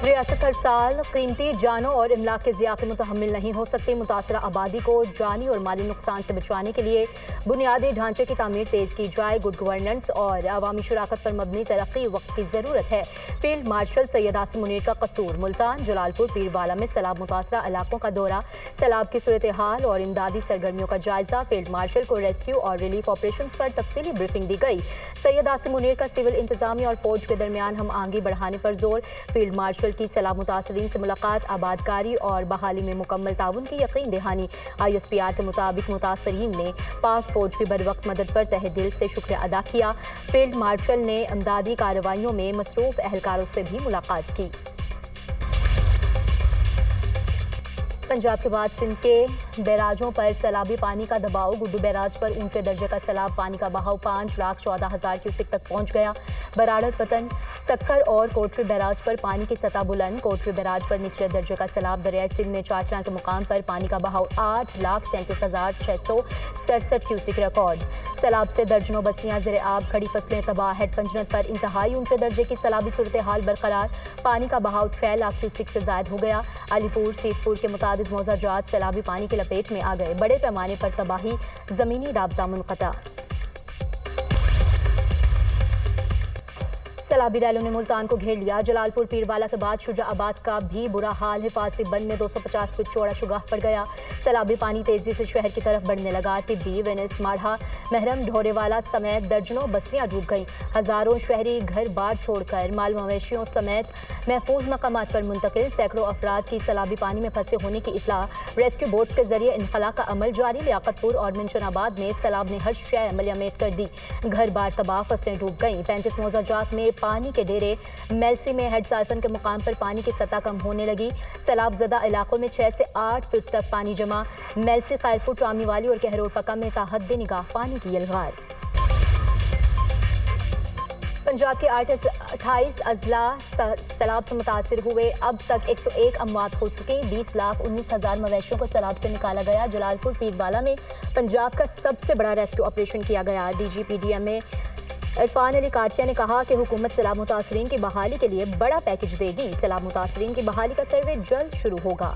ریاست ہر سال قیمتی جانوں اور املاک کے ضیاع کے متحمل نہیں ہو سکتی۔ متاثرہ آبادی کو جانی اور مالی نقصان سے بچانے کے لیے بنیادی ڈھانچے کی تعمیر تیز کی جائے۔ گڈ گورننس اور عوامی شراکت پر مبنی ترقی وقت کی ضرورت ہے۔ فیلڈ مارشل سید عاصم منیر کا قصور۔ ملتان، جلال پور، پیروالا میں سیلاب متاثرہ علاقوں کا دورہ، سیلاب کی صورتحال اور امدادی سرگرمیوں کا جائزہ۔ فیلڈ مارشل کو ریسکیو اور ریلیف آپریشنز پر تفصیلی بریفنگ دی گئی۔ سید عاصم منیر کا سول انتظامیہ اور فوج کے درمیان ہم آہنگی بڑھانے پر زور۔ فیلڈ مارشل کی سیلاب متاثرین سے ملاقات، آبادکاری اور بحالی میں مکمل تعاون کی یقین دہانی۔ ISPR کے مطابق متاثرین نے پاک فوج کی بروقت مدد پر تہہ دل سے شکریہ ادا کیا۔ فیلڈ مارشل نے امدادی کارروائیوں میں مصروف اہلکاروں سے بھی ملاقات کی۔ پنجاب کے بعد سندھ کے بیراجوں پر سیلابی پانی کا دباؤ۔ گڈو بیراج پر اونچے درجے کا سیلاب پانی کا بہاؤ 5,14,000 کیوسک تک پہنچ گیا۔ براڑت پتن، سکھر اور کوٹری بیراج پر پانی کی سطح بلند۔ کوٹری بیراج پر نچلے درجے کا سیلاب۔ دریائے سندھ میں چاچڑا کے مقام پر پانی کا بہاؤ 8,37,667 کیوسک ریکارڈ۔ سیلاب سے درجنوں بستیاں زیر آب، کھڑی فصلیں تباہ۔ ہیڈ پنجنت پر انتہائی اونچے درجے کی سیلابی صورتحال برقرار۔ پانی کا بہاؤ 6 لاکھ کیوسک سے زائد ہو گیا۔ علی پور، سیت پور کے متعدد موضع جات سیلابی پانی کی لپیٹ میں آ گئے۔ بڑے پیمانے پر تباہی، زمینی رابطہ منقطع۔ سیلابی ریلوں نے ملتان کو گھیر لیا۔ جلال پور، پیروالا کے بعد شجاع آباد کا بھی برا حال۔ حفاظتی بند میں 250 فٹ چوڑا شگاف پڑ گیا۔ سیلابی پانی تیزی سے شہر کی طرف بڑھنے لگا۔ ٹبی، وینس، ماڑھا، محرم، ڈھورے والا سمیت درجنوں بستیاں ڈوب گئیں۔ ہزاروں شہری گھر بار چھوڑ کر مال مویشیوں سمیت محفوظ مقامات پر منتقل۔ سینکڑوں افراد کی سیلابی پانی میں پھنسے ہونے کی اطلاع۔ ریسکیو بوٹس کے ذریعے انخلاء کا عمل جاری۔ لیاقت پور اور منچن آباد میں سیلاب نے ہر شے عملیہ میٹ کر دی۔ گھر بار تباہ، فصلیں ڈوب گئیں۔ 35 موضع جات میں پانی کے ڈیرے۔ میلسی میں ہیڈ سائفن کے مقام پر پانی کی سطح کم ہونے لگی۔ سیلاب زدہ علاقوں میں 6 سے 8 فٹ تک پانی جمع۔ میلسی، خیرپور، ٹرامی والی اور کہرور پکا میں تاحد نگاہ پانی کی یلغار۔ پنجاب کے 28 اضلاع سیلاب سے متاثر ہوئے۔ اب تک 101 اموات ہو چکی۔ 20,19,000 مویشیوں کو سیلاب سے نکالا گیا۔ جلال پور، پیروالا میں پنجاب کا سب سے بڑا ریسکیو آپریشن کیا گیا۔ DGPDMA عرفان علی کاٹیا نے کہا کہ حکومت سیلاب متاثرین کی بحالی کے لیے بڑا پیکج دے گی۔ سیلاب متاثرین کی بحالی کا سروے جلد شروع ہوگا۔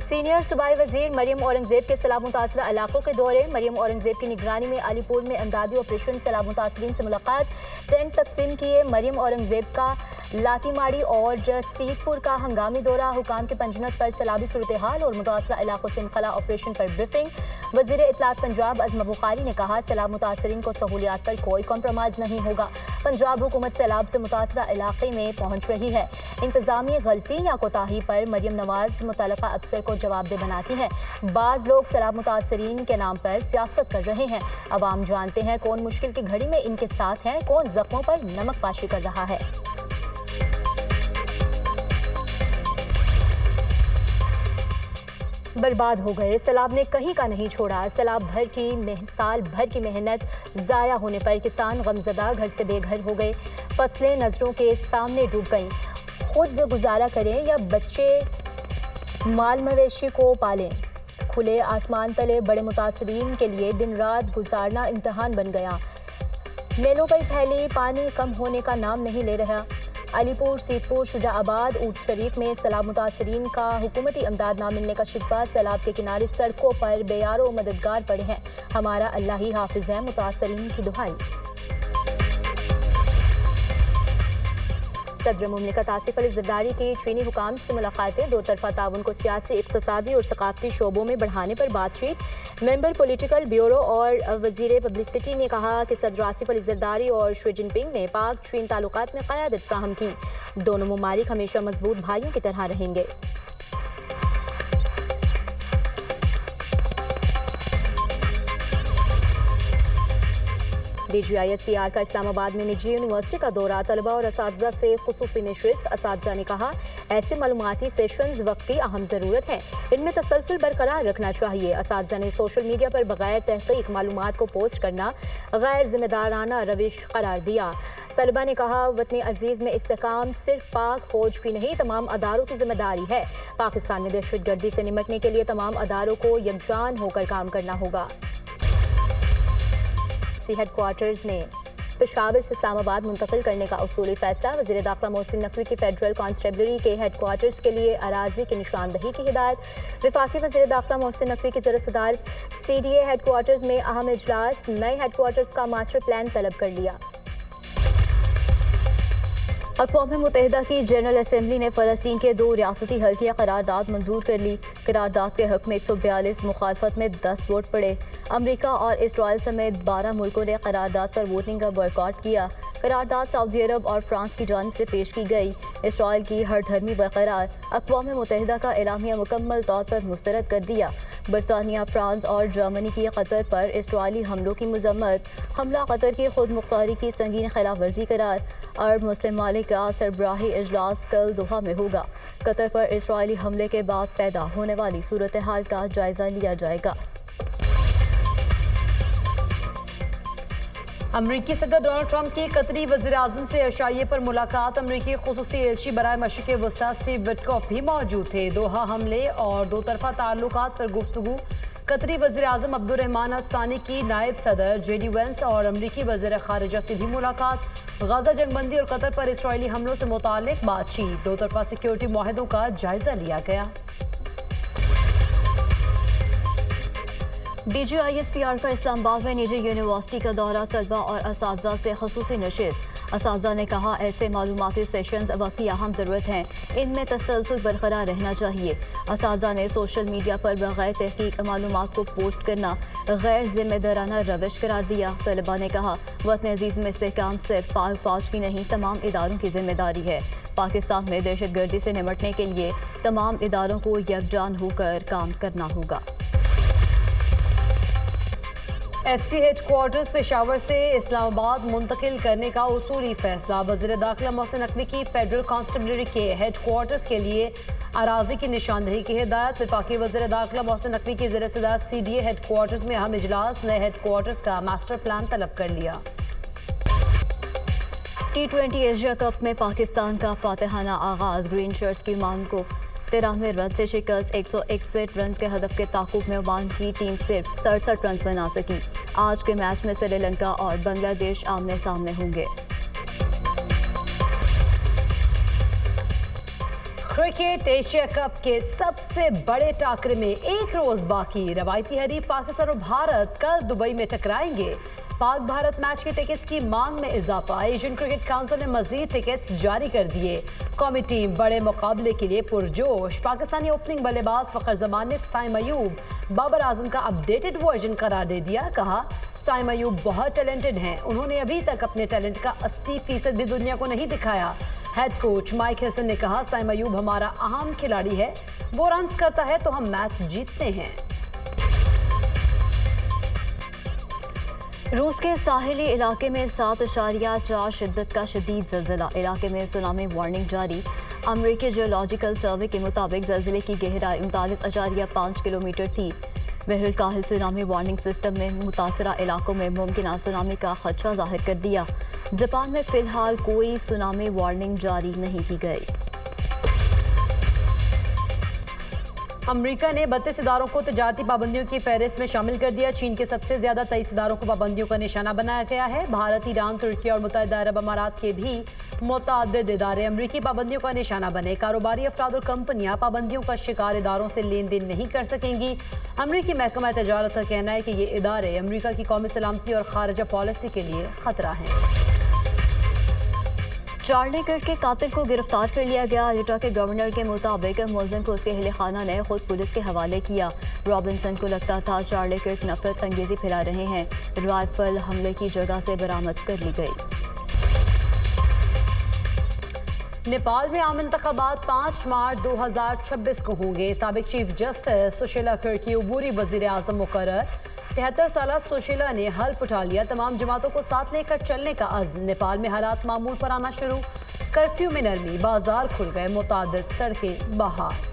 سینئر صوبائی وزیر مریم اورنگزیب کے سیلاب متاثرہ علاقوں کے دورے۔ مریم اورنگزیب کی نگرانی میں علی پور میں امدادی آپریشن، سیلاب متاثرین سے ملاقات، ٹینٹ تقسیم کیے۔ مریم اورنگزیب کا لاتی ماڑی اور سیت پور کا ہنگامی دورہ۔ حکام کی پنجنت پر سیلابی صورتحال اور متاثرہ علاقوں سے انخلاء آپریشن پر بریفنگ۔ وزیر اطلاعات پنجاب عظم بخاری نے کہا سیلاب متاثرین کو سہولیات پر کوئی کمپرومائز نہیں ہوگا۔ پنجاب حکومت سیلاب سے متاثرہ علاقے میں پہنچ رہی ہے۔ انتظامی غلطی یا کوتاہی پر مریم نواز متعلقہ افسر کو جواب دہ بناتی ہیں۔ بعض لوگ سیلاب متاثرین کے نام پر سیاست کر رہے ہیں۔ عوام جانتے ہیں کون مشکل کی گھڑی میں ان کے ساتھ ہیں، کون زخموں پر نمک پاشی کر رہا ہے۔ برباد ہو گئے۔ سیلاب نے کہیں کا نہیں چھوڑا۔ سیلاب سال بھر کی محنت ضائع ہونے پر کسان غمزدہ، گھر سے بے گھر ہو گئے۔ فصلیں نظروں کے سامنے ڈوب گئیں۔ خود گزارا کریں یا بچے مال مویشی کو پالیں۔ کھلے آسمان تلے بڑے متاثرین کے لیے دن رات گزارنا امتحان بن گیا۔ میلوں پر پھیلی پانی کم ہونے کا نام نہیں لے رہا۔ علی پور، سیت پور، شجاع آباد، اونٹ شریف میں سیلاب متاثرین کا حکومتی امداد نہ ملنے کا شکوہ۔ سیلاب کے کنارے سڑکوں پر بے یارو مددگار پڑے ہیں۔ ہمارا اللہ ہی حافظ ہے، متاثرین کی دعائی۔ صدر مملکت آصف علی زرداری کی چینی حکام سے ملاقاتیں۔ دو طرفہ تعاون کو سیاسی، اقتصادی اور ثقافتی شعبوں میں بڑھانے پر بات چیت۔ ممبر پولیٹیکل بیورو اور وزیر پبلسٹی نے کہا کہ صدر آصف علی زرداری اور شی جن پنگ نے پاک چین تعلقات میں قیادت فراہم کی۔ دونوں ممالک ہمیشہ مضبوط بھائیوں کی طرح رہیں گے۔ DGISPR کا اسلام آباد میں نجی یونیورسٹی کا دورہ، طلباء اور اساتذہ سے خصوصی نشست۔ اساتذہ نے کہا ایسے معلوماتی سیشنز وقتی اہم ضرورت ہیں، ان میں تسلسل برقرار رکھنا چاہیے۔ اساتذہ نے سوشل میڈیا پر بغیر تحقیق معلومات کو پوسٹ کرنا غیر ذمہ دارانہ روش قرار دیا۔ طلباء نے کہا وطن عزیز میں استحکام صرف پاک فوج کی نہیں، تمام اداروں کی ذمہ داری ہے۔ پاکستان میں دہشت گردی سے نمٹنے کے لیے تمام اداروں کو یکجان ہو کر کام کرنا ہوگا۔ ایجنسی ہیڈ کوارٹرز میں پشاور سے اسلام آباد منتقل کرنے کا اصولی فیصلہ. وزیر داخلہ محسن نقوی کی فیڈرل کانسٹیبلری کے ہیڈ کوارٹرز کے لیے اراضی کی نشاندہی کی ہدایت. وفاقی وزیر داخلہ محسن نقوی کی زیر صدارت CDA ہیڈ کوارٹرز میں اہم اجلاس. نئے ہیڈ کوارٹرز کا ماسٹر پلان طلب کر لیا. اقوام متحدہ کی جنرل اسمبلی نے فلسطین کے 2 ریاستی حل کی قرارداد منظور کر لی. قرارداد کے حق میں 142، مخالفت میں 10 ووٹ پڑے. امریکہ اور اسرائیل سمیت 12 ملکوں نے قرارداد پر ووٹنگ کا بائیکاٹ کیا. قرارداد سعودی عرب اور فرانس کی جانب سے پیش کی گئی. اسرائیل کی ہر دھرمی برقرار. اقوام متحدہ کا اعلامیہ مکمل طور پر مسترد کر دیا. برطانیہ، فرانس اور جرمنی کی قطر پر اسرائیلی حملوں کی مذمت. حملہ قطر کی خود مختاری کی سنگین خلاف ورزی قرار. عرب مسلم ممالک کا سربراہی اجلاس کل دوحہ میں ہوگا. قطر پر اسرائیلی حملے کے بعد پیدا ہونے والی صورتحال کا جائزہ لیا جائے گا. امریکی صدر ڈونلڈ ٹرمپ کی قطری وزیر اعظم سے عشائیے پر ملاقات. امریکی خصوصی ایلچی برائے مشرق وسطی اسٹیو وٹکوف بھی موجود تھے. دوحہ حملے اور 2 طرفہ تعلقات پر گفتگو. قطری وزیر اعظم عبد الرحمن الثانی کی نائب صدر JD وینس اور امریکی وزیر خارجہ سے بھی ملاقات. غزہ جنگ بندی اور قطر پر اسرائیلی حملوں سے متعلق بات چیت. 2 طرفہ سیکیورٹی معاہدوں کا جائزہ لیا گیا. DGISPR کا اسلام آباد میں نجی یونیورسٹی کا دورہ. طلبہ اور اساتذہ سے خصوصی نشست. اساتذہ نے کہا ایسے معلوماتی سیشنز وقت کی اہم ضرورت ہیں. ان میں تسلسل برقرار رہنا چاہیے. اساتذہ نے سوشل میڈیا پر بغیر تحقیق معلومات کو پوسٹ کرنا غیر ذمہ دارانہ روش قرار دیا. طلبہ نے کہا وطن عزیز میں استحکام صرف پاک فوج کی نہیں تمام اداروں کی ذمہ داری ہے. پاکستان میں دہشت گردی سے نمٹنے کے لیے تمام اداروں کو یکجان ہو کر کام کرنا ہوگا. FC ہیڈ کوارٹرز پشاور سے اسلام آباد منتقل کرنے کا اصولی فیصلہ. وزیر داخلہ محسن نقوی کی فیڈرل کانسٹیبلری کے ہیڈ کوارٹرز کے لیے اراضی کی نشاندہی کی ہدایت. وفاقی وزیر داخلہ محسن نقوی کی زیر صدارت CDA ہیڈ کوارٹرز میں اہم اجلاس. نئے ہیڈ کوارٹرز کا ماسٹر پلان طلب کر لیا. T20 ایشیا کپ میں پاکستان کا فاتحانہ آغاز. گرین شرٹس کی عمان کو 93 رن سے شکست. 161 رنز کے ہدف کے تعاقب میں عمان کی ٹیم صرف 67 رنز بنا سکی. آج کے میچ میں سری لنکا اور بنگلہ دیش آمنے سامنے ہوں گے. کرکٹ ایشیا کپ کے سب سے بڑے ٹاکرے میں 1 روز باقی. روایتی حریف پاکستان اور بھارت کل دبئی میں ٹکرائیں گے. پاک بھارت میچ کے ٹکٹس کی مانگ میں اضافہ. ایشین کرکٹ کونسل نے مزید ٹکٹس جاری کر دیے. قومی ٹیم بڑے مقابلے کے لیے پرجوش. پاکستانی اوپننگ بلے باز فخر زمان نے سائم ایوب بابر اعظم کا اپڈیٹڈ ورژن قرار دے دیا. کہا سائم ایوب بہت ٹیلنٹڈ ہیں. انہوں نے ابھی تک اپنے ٹیلنٹ کا 80% بھی دنیا کو نہیں دکھایا. ہیڈ کوچ مائک ہیسن نے کہا سائم ایوب ہمارا اہم کھلاڑی ہے. وہ رنز کرتا ہے تو ہم میچ جیتتے ہیں. روس کے ساحلی علاقے میں 7.4 شدت کا شدید زلزلہ. علاقے میں سونامی وارننگ جاری. امریکی جیولوجیکل سروے کے مطابق زلزلے کی گہرائی 39.5 کلومیٹر تھی. بحر الکاہل سونامی وارننگ سسٹم میں متاثرہ علاقوں میں ممکنہ سونامی کا خدشہ ظاہر کر دیا. جاپان میں فی الحال کوئی سونامی وارننگ جاری نہیں کی گئی. امریکہ نے 32 اداروں کو تجارتی پابندیوں کی فہرست میں شامل کر دیا. چین کے سب سے زیادہ 23 اداروں کو پابندیوں کا نشانہ بنایا گیا ہے. بھارت، ایران، ترکی اور متحدہ عرب امارات کے بھی متعدد ادارے امریکی پابندیوں کا نشانہ بنے. کاروباری افراد اور کمپنیاں پابندیوں کا شکار اداروں سے لین دین نہیں کر سکیں گی. امریکی محکمہ تجارت کا کہنا ہے کہ یہ ادارے امریکہ کی قومی سلامتی اور خارجہ پالیسی کے لیے خطرہ ہیں. چارلی کرک کے قاتل کو گرفتار کر لیا گیا. یوٹا کے گورنر کے مطابق ملزم کو اس کے اہل خانہ نے خود پولیس کے حوالے کیا. رابنسن کو لگتا تھا چارلی کرک نفرت انگیزی پھیلا رہے ہیں. رائفل حملے کی جگہ سے برآمد کر لی گئی. نیپال میں عام انتخابات 5 مارچ 2026 کو ہوں گے. سابق چیف جسٹس سشیلا کرکی عبوری وزیر اعظم مقرر. 73 سالہ سوشیلا نے حلف اٹھا لیا تمام جماعتوں کو ساتھ لے کر چلنے کا عزم. نیپال میں حالات معمول پر آنا شروع. کرفیو میں نرمی. بازار کھل گئے. متعدد سڑکیں بحال.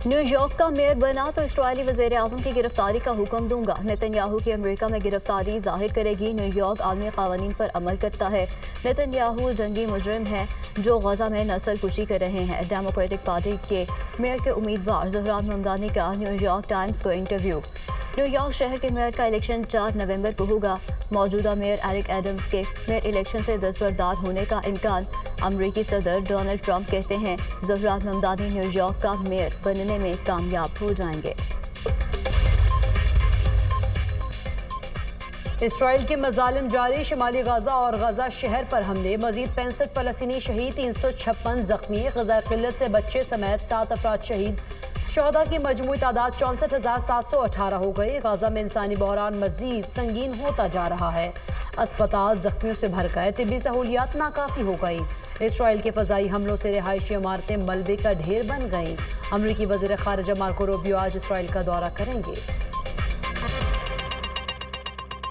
نیو یارک کا میئر بنا تو اسرائیلی وزیر اعظم کی گرفتاری کا حکم دوں گا. نیتن یاہو کی امریکہ میں گرفتاری ظاہر کرے گی. نیو یارک عالمی قوانین پر عمل کرتا ہے. نیتن یاہو جنگی مجرم ہیں جو غزہ میں نسل کشی کر رہے ہیں. ڈیموکریٹک پارٹی کے میئر کے امیدوار زہران ممدانی کا نیو یارک ٹائمز کو انٹرویو. نیو یارک شہر کے میئر کا الیکشن 4 نومبر کو ہوگا۔ موجودہ میئر ایرک ایڈمز کے میئر الیکشن سے دستبردار ہونے کا امکان۔ امریکی صدر ڈونلڈ ٹرمپ کہتے ہیں زہرا ممدانی نیو یارک کا میئر بننے میں کامیاب ہو جائیں گے۔ اسرائیل کے مظالم جاری، شمالی غزہ اور غزہ شہر پر حملے، مزید 65 فلسطینی شہید، 356 زخمی، غذائی قلت سے بچے سمیت 7 افراد شہید، شہداء کی مجموعی تعداد 64,718 ہو گئی۔ غزہ میں انسانی بحران مزید سنگین ہوتا جا رہا ہے، اسپتال زخمیوں سے بھر گئے، طبی سہولیات ناکافی ہو گئی۔ اسرائیل کے فضائی حملوں سے رہائشی عمارتیں ملبے کا ڈھیر بن گئیں۔ امریکی وزیر خارجہ مارکو روبیو آج اسرائیل کا دورہ کریں گے۔